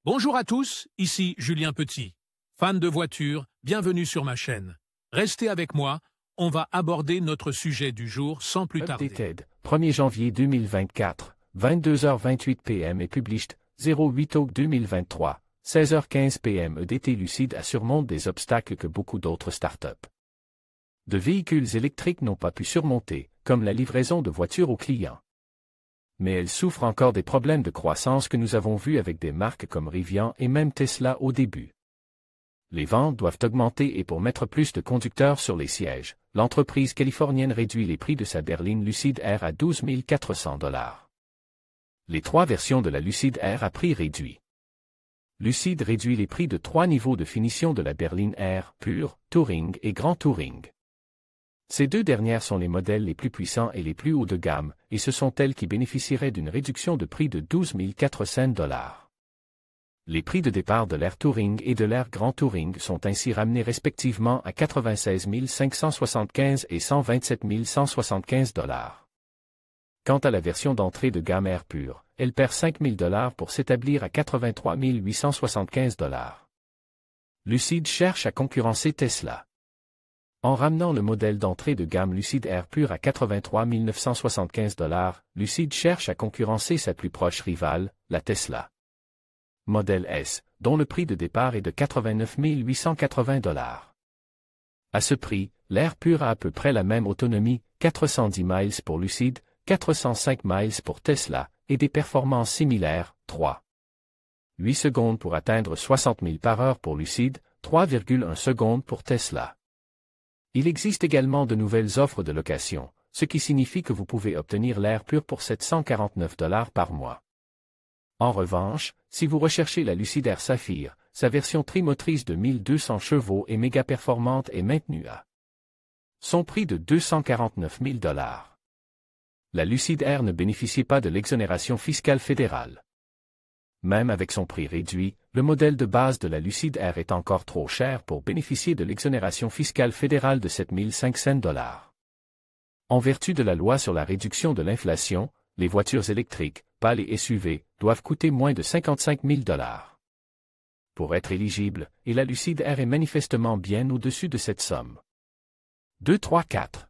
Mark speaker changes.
Speaker 1: Bonjour à tous, ici Julien Petit. Fan de voitures, bienvenue sur ma chaîne. Restez avec moi, on va aborder notre sujet du jour sans plus tarder.
Speaker 2: Updated, 1er janvier 2024, 22h28 p.m. et published, 08 août 2023, 16h15 p.m. EDT Lucid surmonte des obstacles que beaucoup d'autres startups de véhicules électriques n'ont pas pu surmonter, comme la livraison de voitures aux clients. Mais elle souffre encore des problèmes de croissance que nous avons vus avec des marques comme Rivian et même Tesla au début. Les ventes doivent augmenter et pour mettre plus de conducteurs sur les sièges, l'entreprise californienne réduit les prix de sa berline Lucid Air à 12 400 $. Les trois versions de la Lucid Air à prix réduit. Lucid réduit les prix de trois niveaux de finition de la berline Air, Pure, Touring et Grand Touring. Ces deux dernières sont les modèles les plus puissants et les plus hauts de gamme, et ce sont elles qui bénéficieraient d'une réduction de prix de 12 400 $. Les prix de départ de l'Air Touring et de l'Air Grand Touring sont ainsi ramenés respectivement à 96 575 et 127 175 $. Quant à la version d'entrée de gamme Air Pure, elle perd 5 000 $ pour s'établir à 83 875 $. Lucid cherche à concurrencer Tesla. En ramenant le modèle d'entrée de gamme Lucid Air Pure à 83 975 $, Lucid cherche à concurrencer sa plus proche rivale, la Tesla Model S, dont le prix de départ est de 89 880 $. À ce prix, l'Air Pure a à peu près la même autonomie, 410 miles pour Lucid, 405 miles pour Tesla, et des performances similaires, 3,8 secondes pour atteindre 60 000 par heure pour Lucid, 3,1 secondes pour Tesla. Il existe également de nouvelles offres de location, ce qui signifie que vous pouvez obtenir l'Air Pure pour 749 $ par mois. En revanche, si vous recherchez la Lucid Air Saphir, sa version trimotrice de 1200 chevaux et méga performante est maintenue à son prix de 249 000 $. La Lucid Air ne bénéficie pas de l'exonération fiscale fédérale. Même avec son prix réduit, le modèle de base de la Lucid Air est encore trop cher pour bénéficier de l'exonération fiscale fédérale de 7 500 $. En vertu de la loi sur la réduction de l'inflation, les voitures électriques, pas les SUV, doivent coûter moins de 55 000 $. Pour être éligible, et la Lucid Air est manifestement bien au-dessus de cette somme. 2, 3, 4.